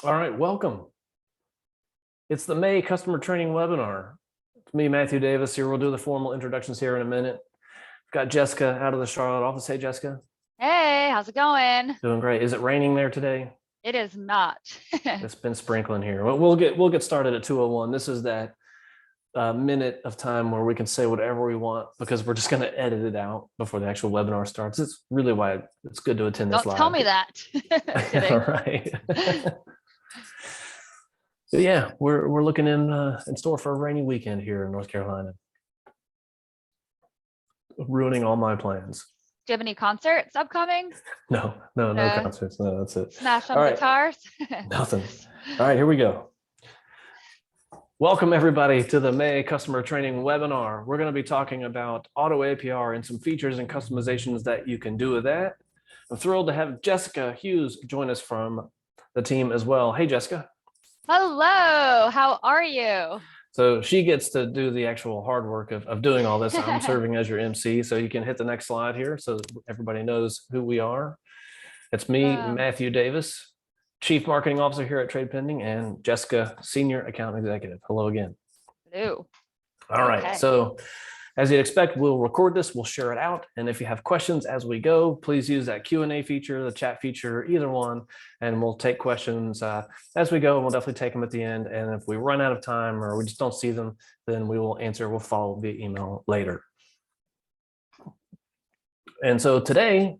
All right, welcome. It's the May customer training webinar. It's me, Matthew Davis here. We'll do the formal introductions here in a minute. We've got Jessica out of the Charlotte office. Hey, Jessica. Hey, how's it going? Doing great. Is it raining there today? It is not. It's been sprinkling here. We'll get started at 2:01. This is that minute of time where we can say whatever we want because we're just going to edit it out before the actual webinar starts. It's really why it's good to attend this Don't live. tell me that. All right. But yeah, we're looking in store for a rainy weekend here in North Carolina. Ruining all my plans. Do you have any concerts upcoming? No concerts. No, that's it. Smash some guitars? Nothing. All right, here we go. Welcome everybody to the May customer training webinar. We're going to be talking about auto APR and some features and customizations that you can do with that. I'm thrilled to have Jessica Hughes join us from the team as well. Hey, Jessica. Hello, how are you? So she gets to do the actual hard work of doing all this. I'm serving as your MC, so you can hit the next slide here so everybody knows who we are. It's me, Matthew Davis, Chief Marketing Officer here at TradePending, and Jessica, Senior Account Executive. Hello again. Hello. All right, so as you'd expect, we'll record this, we'll share it out. And if you have questions as we go, please use that Q&A feature, the chat feature, either one, and we'll take questions as we go. And we'll definitely take them at the end. And if we run out of time or we just don't see them, then we will answer, we'll follow via email later. And so today,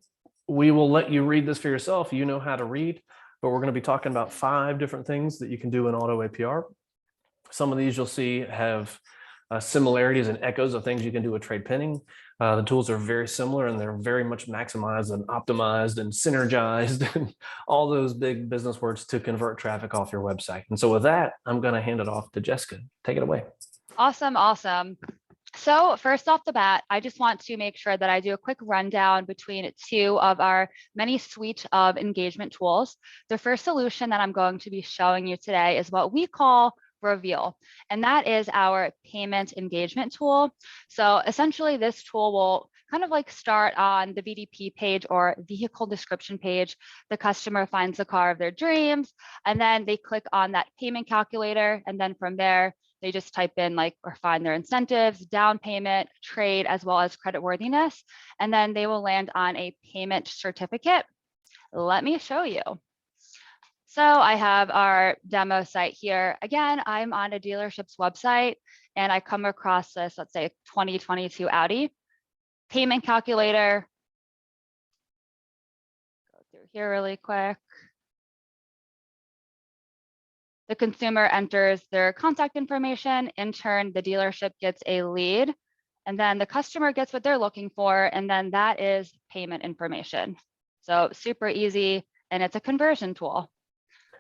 we will let you read this for yourself. You know how to read, but we're going to be talking about 5 different things that you can do in auto APR. Some of these you'll see have similarities and echoes of things you can do with TradePending. The tools are very similar and they're very much maximized and optimized and synergized and all those big business words to convert traffic off your website. And so with that, I'm going to hand it off to Jessica. Take it away. Awesome. So first off the bat, I just want to make sure that I do a quick rundown between 2 of our many suite of engagement tools. The first solution that I'm going to be showing you today is what we call Reveal, and that is our payment engagement tool. So essentially this tool will kind of like start on the VDP page or vehicle description page. The customer finds the car of their dreams, and then they click on that payment calculator, and then from there they just type in or find their incentives, down payment, trade, as well as creditworthiness, and then they will land on a payment certificate. Let me show you. So I have our demo site here. Again, I'm on a dealership's website and I come across this, let's say 2022 Audi payment calculator. Go through here really quick. The consumer enters their contact information. In turn, the dealership gets a lead, and then the customer gets what they're looking for, and then that is payment information. So super easy, and it's a conversion tool.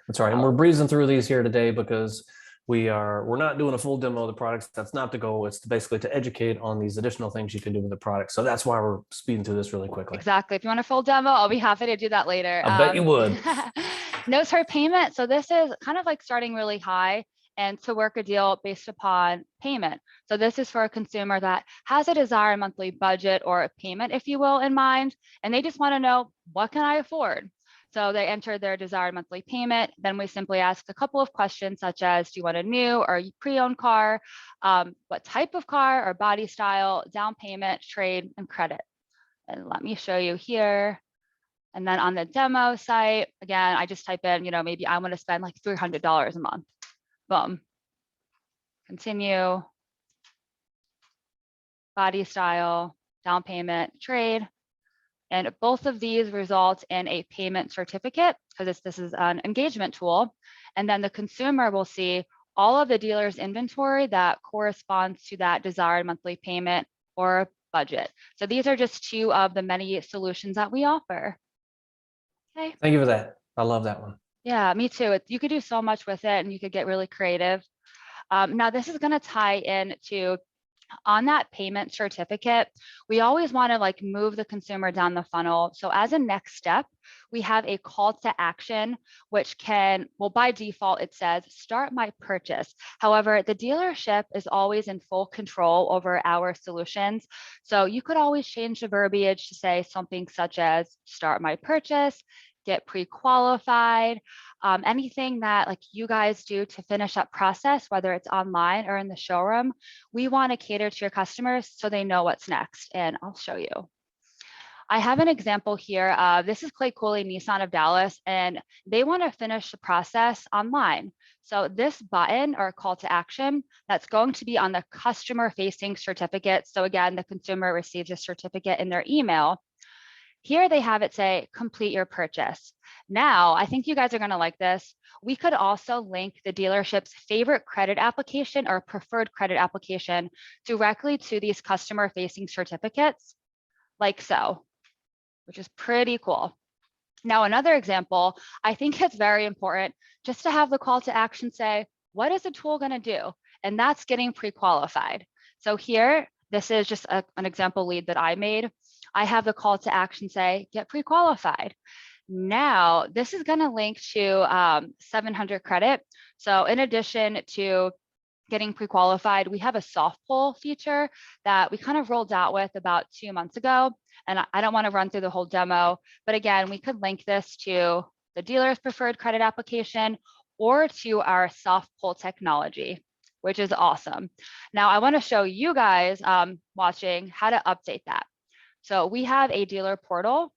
That's right. And we're breezing through these here today because we're not doing a full demo of the products. That's not the goal. It's basically to educate on these additional things you can do with the product. So that's why we're speeding through this really quickly. Exactly. If you want a full demo, I'll be happy to do that later. I bet you would. Notes her payment. So this is kind of like starting really high and to work a deal based upon payment. So this is for a consumer that has a desired monthly budget or a payment, if you will, in mind, and they just want to know, what can I afford? So they enter their desired monthly payment. Then we simply ask a couple of questions such as, do you want a new or pre-owned car? What type of car or body style, down payment, trade, and credit. And let me show you here. And then on the demo site, again, I just type in, maybe I want to spend like $300 a month. Boom. Continue. Body style, down payment, trade. And both of these result in a payment certificate because this is an engagement tool. And then the consumer will see all of the dealer's inventory that corresponds to that desired monthly payment or budget. So these are just 2 of the many solutions that we offer. Okay. Thank you for that. I love that one. Yeah, me too. You could do so much with it and you could get really creative. Now this is going to tie into on that payment certificate, we always want to move the consumer down the funnel. So as a next step, we have a call to action, which by default, it says start my purchase. However, the dealership is always in full control over our solutions. So you could always change the verbiage to say something such as start my purchase, get pre-qualified, anything that like you guys do to finish that process, whether it's online or in the showroom. We want to cater to your customers so they know what's next. And I'll show you. I have an example here. This is Clay Cooley Nissan of Dallas, and they want to finish the process online. So this button or call to action, that's going to be on the customer facing certificate. So again, the consumer receives a certificate in their email. Here they have it say, complete your purchase. Now, I think you guys are going to like this. We could also link the dealership's favorite credit application or preferred credit application directly to these customer facing certificates, like so, which is pretty cool. Now, another example, I think it's very important just to have the call to action say, what is the tool going to do? And that's getting pre-qualified. So here, this is just an example lead that I made. I have the call to action say, get pre-qualified. Now, this is going to link to 700 credit. So in addition to getting pre-qualified, we have a soft pull feature that we kind of rolled out with about 2 months ago. And I don't want to run through the whole demo, but again, we could link this to the dealer's preferred credit application or to our soft pull technology, which is awesome. Now, I want to show you guys watching how to update that. So we have a dealer portal.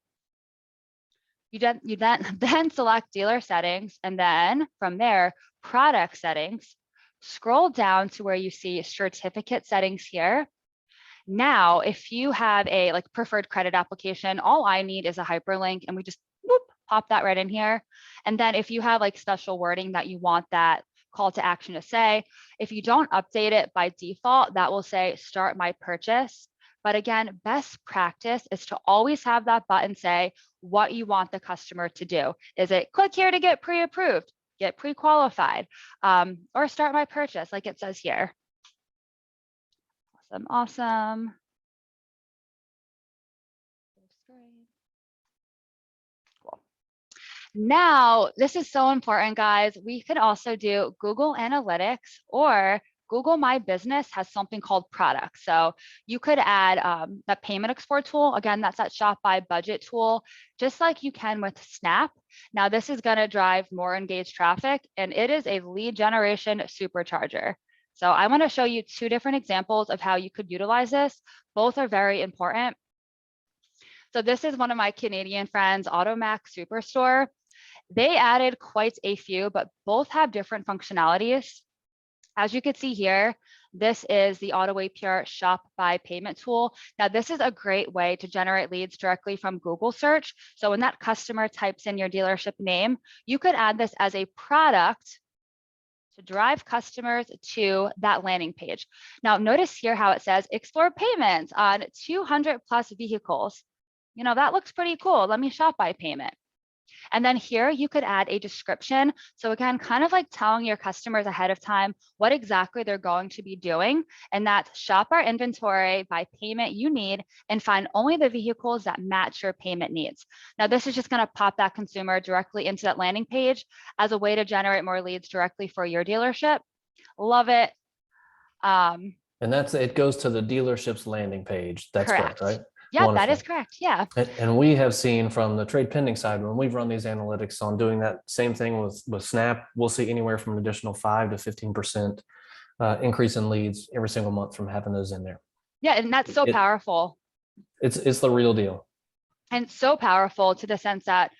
You then select dealer settings, and then from there, product settings. Scroll down to where you see certificate settings here. Now, if you have a like preferred credit application, all I need is a hyperlink, and we just whoop, pop that right in here. And then if you have like special wording that you want that call to action to say, if you don't update it by default, that will say start my purchase. But again, best practice is to always have that button say what you want the customer to do. Is it click here to get pre-approved, get pre-qualified, or start my purchase like it says here. Awesome. Cool. Now, this is so important, guys. We could also do Google Analytics, or Google My Business has something called products. So you could add that payment export tool. Again, that's that shop by budget tool, just like you can with Snap. Now, this is going to drive more engaged traffic, and it is a lead generation supercharger. So I want to show you 2 different examples of how you could utilize this. Both are very important. So this is one of my Canadian friends, Automac Superstore. They added quite a few, but both have different functionalities. As you can see here, this is the Auto APR Shop by Payment tool. Now, this is a great way to generate leads directly from Google search. So when that customer types in your dealership name, you could add this as a product to drive customers to that landing page. Now, notice here how it says explore payments on 200 plus vehicles. You know, that looks pretty cool. Let me shop by payment. And then here you could add a description. So again, kind of like telling your customers ahead of time what exactly they're going to be doing. And that's shop our inventory by payment you need and find only the vehicles that match your payment needs. Now, this is just going to pop that consumer directly into that landing page as a way to generate more leads directly for your dealership. Love it. And it goes to the dealership's landing page. That's correct, right? Yeah, Wonderful. that is correct. Yeah. And we have seen from the TradePending side, when we've run these analytics on doing that same thing with Snap, we'll see anywhere from an additional 5 to 15% increase in leads every single month from having those in there. Yeah, and that's so powerful. It's the real deal. And so powerful to the sense that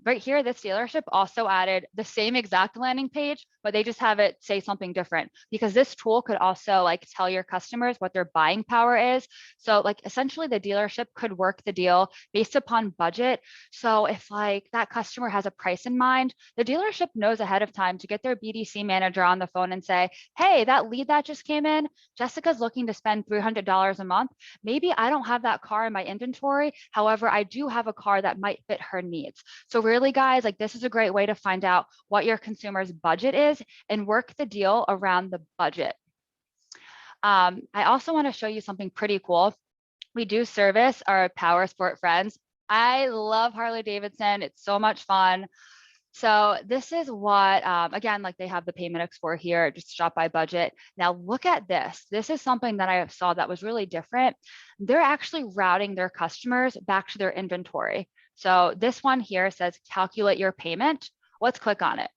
right here, this dealership also added the same exact landing page, but they just have it say something different, because this tool could also like tell your customers what their buying power is. So like essentially the dealership could work the deal based upon budget. So if like that customer has a price in mind, the dealership knows ahead of time to get their BDC manager on the phone and say, hey, that lead that just came in, Jessica's looking to spend $300 a month. Maybe I don't have that car in my inventory. However, I do have a car that might fit her needs. So really, guys, like this is a great way to find out what your consumer's budget is and work the deal around the budget. I also want to show you something pretty cool. We do service our power sport friends. I love Harley Davidson. It's so much fun. So this is what, again, like they have the payment export here, just shop by budget. Now look at this. This is something that I saw that was really different. They're actually routing their customers back to their inventory. So this one here says calculate your payment. Let's click on it.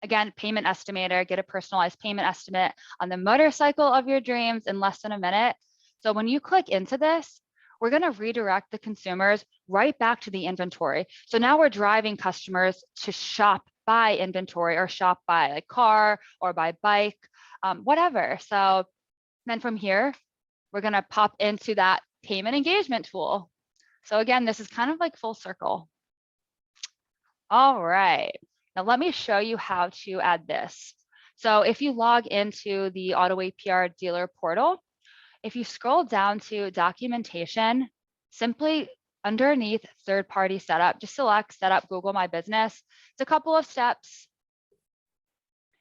Again, payment estimator, get a personalized payment estimate on the motorcycle of your dreams in less than a minute. So when you click into this, we're going to redirect the consumers right back to the inventory. So now we're driving customers to shop by inventory or shop by like car or by bike, whatever. So then from here, we're going to pop into that payment engagement tool. So again, this is kind of like full circle. All right. Now let me show you how to add this. So if you log into the Auto APR dealer portal, if you scroll down to documentation, simply underneath third-party setup, just select setup Google My Business. It's a couple of steps.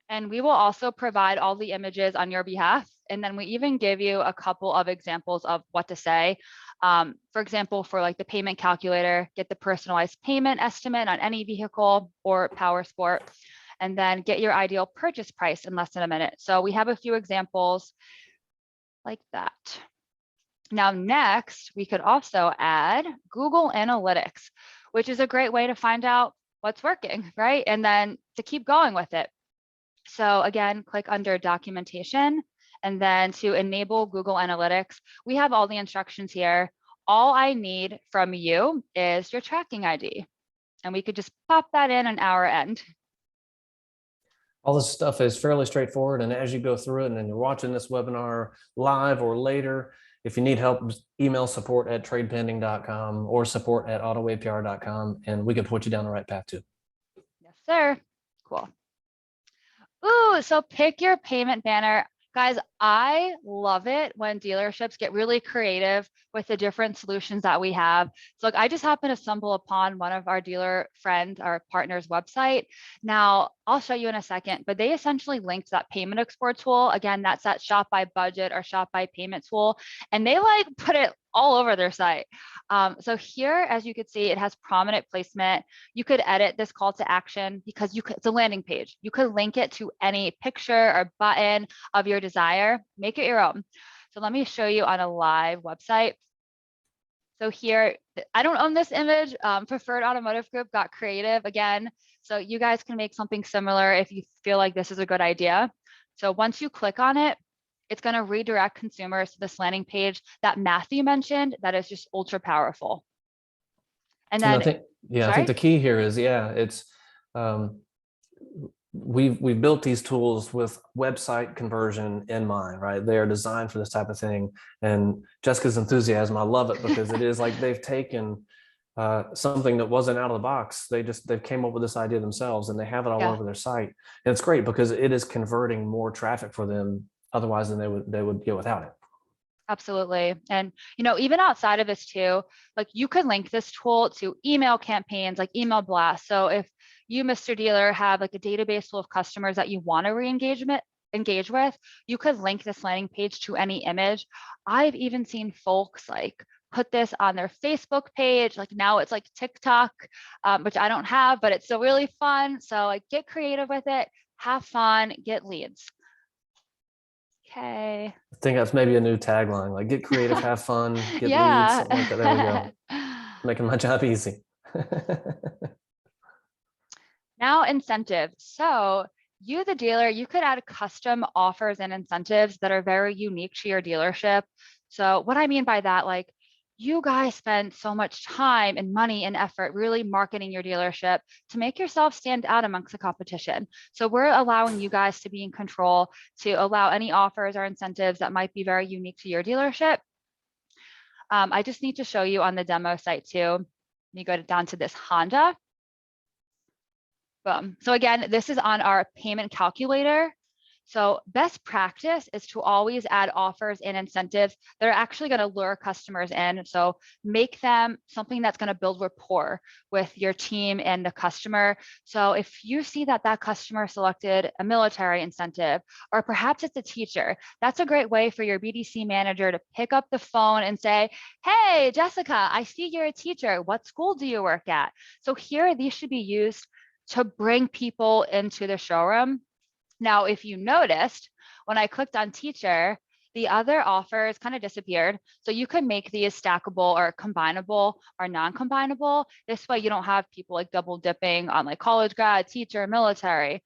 And we will also provide all the images on your behalf. And then we even give you a couple of examples of what to say. For example, for like the payment calculator, get the personalized payment estimate on any vehicle or power sport, and then get your ideal purchase price in less than a minute. So we have a few examples like that. Now, next, we could also add Google Analytics, which is a great way to find out what's working, right? And then to keep going with it. So again, click under documentation, and then to enable Google Analytics, we have all the instructions here. All I need from you is your tracking ID, and we could just pop that in on our end. All this stuff is fairly straightforward. And as you go through it and you're watching this webinar live or later, if you need help, email support@tradepending.com or support@autoapr.com, and we can put you down the right path too. Yes, sir. Cool. Ooh, so pick your payment banner. Guys, I love it when dealerships get really creative with the different solutions that we have. So look, I just happened to stumble upon one of our dealer friends, our partner's website. Now, I'll show you in a second, but they essentially linked that payment export tool. Again, that's that shop by budget or shop by payment tool. And they like put it all over their site. So here, as you can see, it has prominent placement. You could edit this call to action because it's a landing page. You could link it to any picture or button of your desire, make it your own. So let me show you on a live website. So here, I don't own this image. Preferred Automotive Group got creative again. So you guys can make something similar if you feel like this is a good idea. So once you click on it, it's going to redirect consumers to this landing page that Matthew mentioned that is just ultra powerful. And then, I think the key here is, it's we've built these tools with website conversion in mind, right? They are designed for this type of thing. And Jessica's enthusiasm, I love it, because it is like they've taken something that wasn't out of the box. They've came up with this idea themselves, and they have it all over their site. And it's great because it is converting more traffic for them otherwise than they would get without it. Absolutely. And, even outside of this too, like you could link this tool to email campaigns, like email blasts. So if you, Mr. Dealer, have like a database full of customers that you want to engage with, you could link this landing page to any image. I've even seen folks like put this on their Facebook page. Like now it's like TikTok, which I don't have, but it's still really fun. So like get creative with it, have fun, get leads. Okay. I think that's maybe a new tagline, like get creative, have fun, get leads, something like that. There we go. Making my job easy. Now incentives. So you, the dealer, you could add custom offers and incentives that are very unique to your dealership. So what I mean by that, like you guys spend so much time and money and effort really marketing your dealership to make yourself stand out amongst the competition. So we're allowing you guys to be in control, to allow any offers or incentives that might be very unique to your dealership. I just need to show you on the demo site too. You go down to this Honda. Boom. So again, this is on our payment calculator. So best practice is to always add offers and incentives that are actually going to lure customers in. So make them something that's going to build rapport with your team and the customer. So if you see that that customer selected a military incentive, or perhaps it's a teacher, that's a great way for your BDC manager to pick up the phone and say, hey, Jessica, I see you're a teacher. What school do you work at? So here, these should be used to bring people into the showroom. Now, if you noticed, when I clicked on teacher, The other offers kind of disappeared. So you could make these stackable or combinable or non-combinable. This way you don't have people like double dipping on like college grad, teacher, military.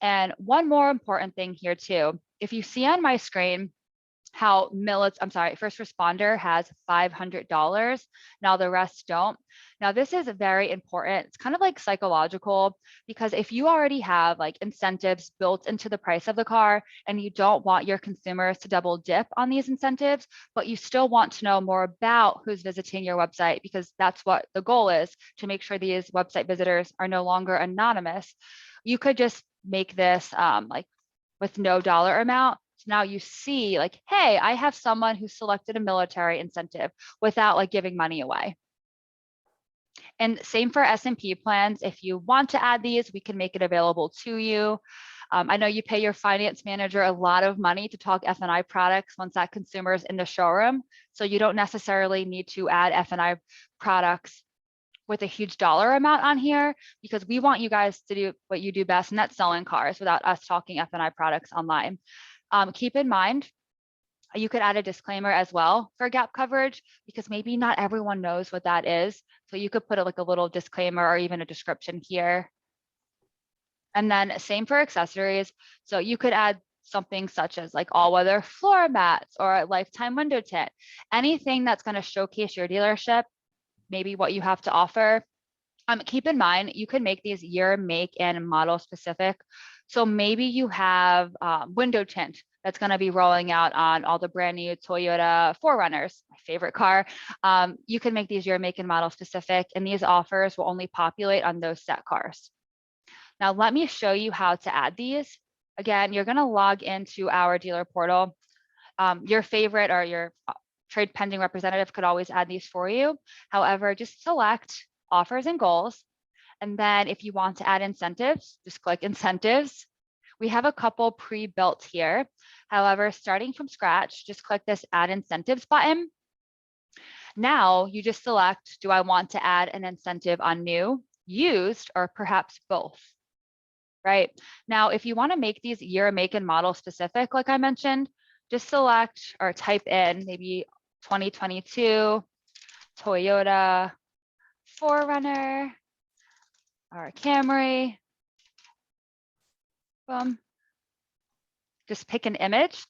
And one more important thing here too, if you see on my screen how first responder has $500. Now the rest don't. Now this is very important. It's kind of like psychological, because if you already have like incentives built into the price of the car and you don't want your consumers to double dip on these incentives, but you still want to know more about who's visiting your website, because that's what the goal is, to make sure these website visitors are no longer anonymous, you could just make this like with no dollar amount. So now you see like, hey, I have someone who selected a military incentive without like giving money away. And same for S&P plans. If you want to add these, we can make it available to you. I know you pay your finance manager a lot of money to talk F&I products once that consumer is in the showroom. So you don't necessarily need to add F&I products with a huge dollar amount on here, because we want you guys to do what you do best, and that's selling cars without us talking F&I products online. Keep in mind, you could add a disclaimer as well for gap coverage, because maybe not everyone knows what that is. So you could put like a little disclaimer or even a description here. And then same for accessories. So you could add something such as like all-weather floor mats or a lifetime window tint, anything that's going to showcase your dealership, maybe what you have to offer. Keep in mind, you can make these year, make, and model specific. So maybe you have window tint that's going to be rolling out on all the brand new Toyota 4Runners, my favorite car. You can make these year, make, and model specific, and these offers will only populate on those set cars. Now, let me show you how to add these. Again, you're going to log into our dealer portal. Your favorite or your TradePending representative could always add these for you. However, just select offers and goals. And then if you want to add incentives, just click incentives. We have a couple pre-built here. However, starting from scratch, just click this add incentives button. Now you just select, do I want to add an incentive on new, used, or perhaps both? Right? Now, if you want to make these year, make, and model specific, like I mentioned, just select or type in maybe 2022 Toyota 4Runner or Camry. Boom. Just pick an image.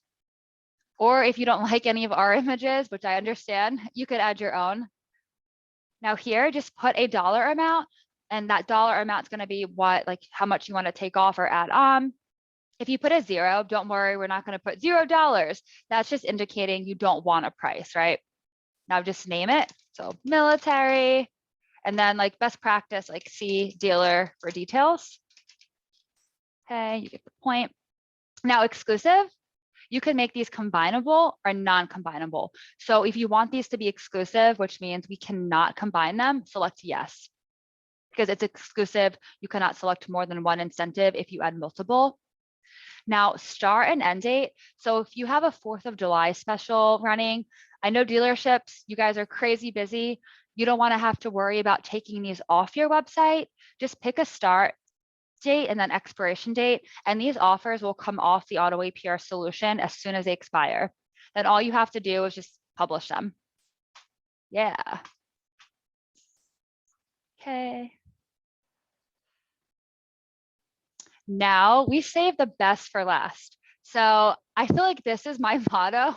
Or if you don't like any of our images, which I understand, you could add your own. Now here, just put a dollar amount, and that dollar amount is going to be what, like how much you want to take off or add on. If you put a zero, don't worry, we're not going to put $0. That's just indicating you don't want a price, right? Now just name it. So military, and then like best practice, like see dealer for details. Okay, you get the point. Now exclusive, you can make these combinable or non-combinable. So if you want these to be exclusive, which means we cannot combine them, select yes. Because it's exclusive, you cannot select more than one incentive if you add multiple. Now, start and end date. So if you have a 4th of July special running, I know dealerships, you guys are crazy busy. You don't want to have to worry about taking these off your website. Just pick a start date and then expiration date, and these offers will come off the Auto APR solution as soon as they expire. Then all you have to do is just publish them. Yeah. Okay. Now we save the best for last. So I feel like this is my motto,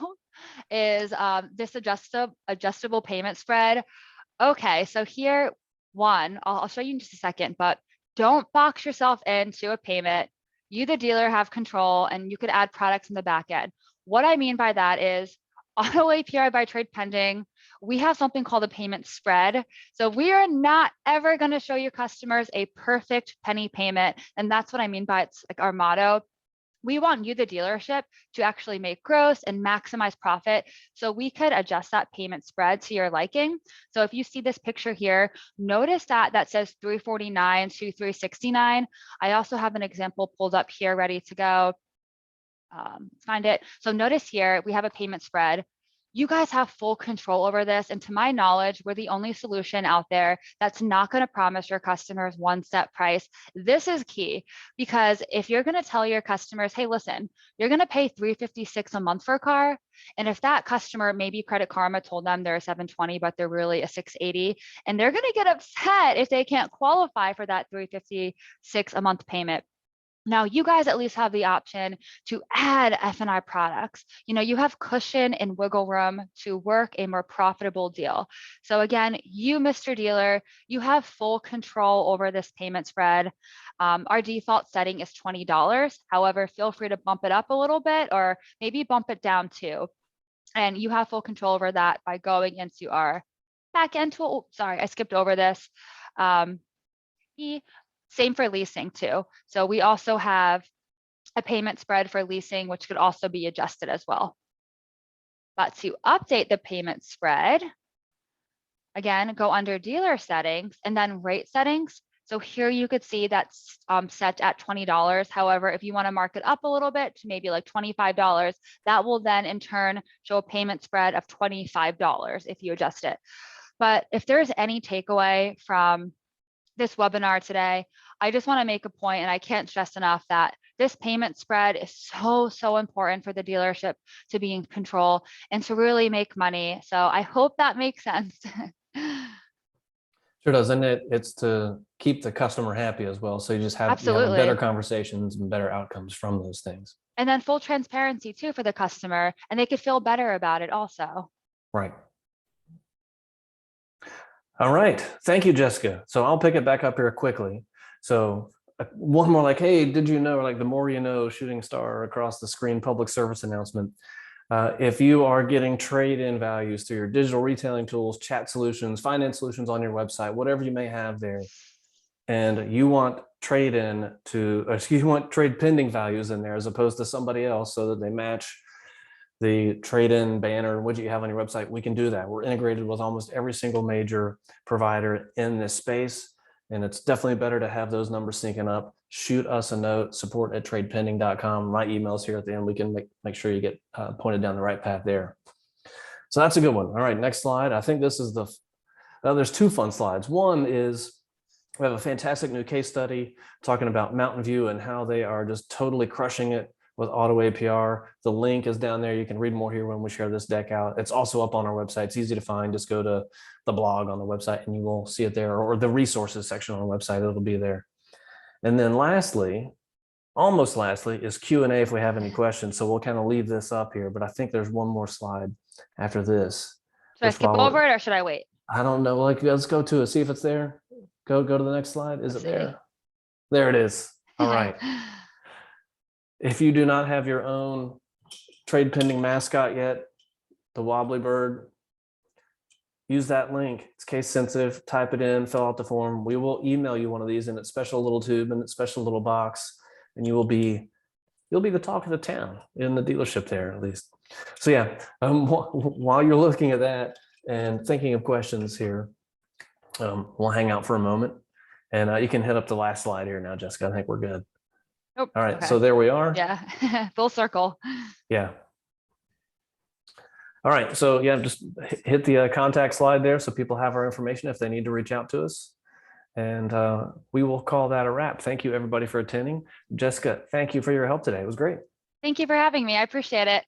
is this adjustable payment spread. Okay, so here, one, I'll show you in just a second, but don't box yourself into a payment. You, the dealer, have control, and you could add products in the back end. What I mean by that is Auto API by TradePending, we have something called a payment spread. So we are not ever going to show your customers a perfect penny payment. And that's what I mean by it's like our motto. We want you, the dealership, to actually make gross and maximize profit. So we could adjust that payment spread to your liking. So if you see this picture here, notice that says $349 to $369. I also have an example pulled up here ready to go. Find it. So notice here, we have a payment spread. you guys have full control over this. And to my knowledge, we're the only solution out there that's not going to promise your customers one set price. This is key, because if you're going to tell your customers, hey, listen, you're going to pay $356 a month for a car. And if that customer, maybe Credit Karma told them they're a 720, but they're really a 680, and they're going to get upset if they can't qualify for that $356 a month payment. Now, you guys at least have the option to add F&I products. You have cushion and wiggle room to work a more profitable deal. So again, you, Mr. Dealer, you have full control over this payment spread. Our default setting is $20. However, feel free to bump it up a little bit, or maybe bump it down too. And you have full control over that by going into our back end tool. Sorry, I skipped over this. Same for leasing too. So we also have a payment spread for leasing, which could also be adjusted as well. But to update the payment spread, again, go under dealer settings and then rate settings. So here you could see that's set at $20. However, if you want to mark it up a little bit to maybe like $25, that will then in turn show a payment spread of $25 if you adjust it. But if there's any takeaway from this webinar today, I just want to make a point, and I can't stress enough that this payment spread is so important for the dealership to be in control and to really make money. So I hope that makes sense. Sure does. And it's to keep the customer happy as well. So you just have, you have better conversations and better outcomes from those things. And then full transparency too for the customer, and they could feel better about it also. Right. All right. Thank you, Jessica. So I'll pick it back up here quickly. So one more, like, hey, did you know, like the more you know, shooting star across the screen public service announcement. If you are getting trade-in values through your digital retailing tools, chat solutions, finance solutions on your website, whatever you may have there, and you want trade-in to, you want trade pending values in there as opposed to somebody else so that they match the trade-in banner widget you have on your website, we can do that. We're integrated with almost every single major provider in this space. And it's definitely better to have those numbers syncing up. Shoot us a note, support@tradepending.com. My email's here at the end. We can make sure you get pointed down the right path there. So that's a good one. All right, next slide. I think this is there's two fun slides. One is we have a fantastic new case study talking about Mountain View and how they are just totally crushing it with auto APR. The link is down there. You can read more here when we share this deck out. It's also up on our website. It's easy to find. Just go to the blog on the website and you will see it there, or the resources section on our website. It'll be there. And then lastly, almost lastly, is Q&A if we have any questions. So we'll kind of leave this up here, but I think there's one more slide after this. Should I skip over it or should I wait? I don't know. Like, let's go to it. See if it's there. Go to the next slide. Is it there? There it is. All right. If you do not have your own trade pending mascot yet, the wobbly bird, use that link. It's case sensitive. Type it in, fill out the form. We will email you one of these in its special little tube and its special little box, and you'll be the talk of the town in the dealership there, at least. So yeah, while you're looking at that and thinking of questions here, we'll hang out for a moment, and you can hit up the last slide here now, Jessica. I think we're good. Nope. All right, Okay. so there we are. Yeah, full circle. Yeah. All right, so yeah, just hit the contact slide there so people have our information if they need to reach out to us. And we will call that a wrap. Thank you, everybody, for attending. Jessica, thank you for your help today. It was great. Thank you for having me. I appreciate it.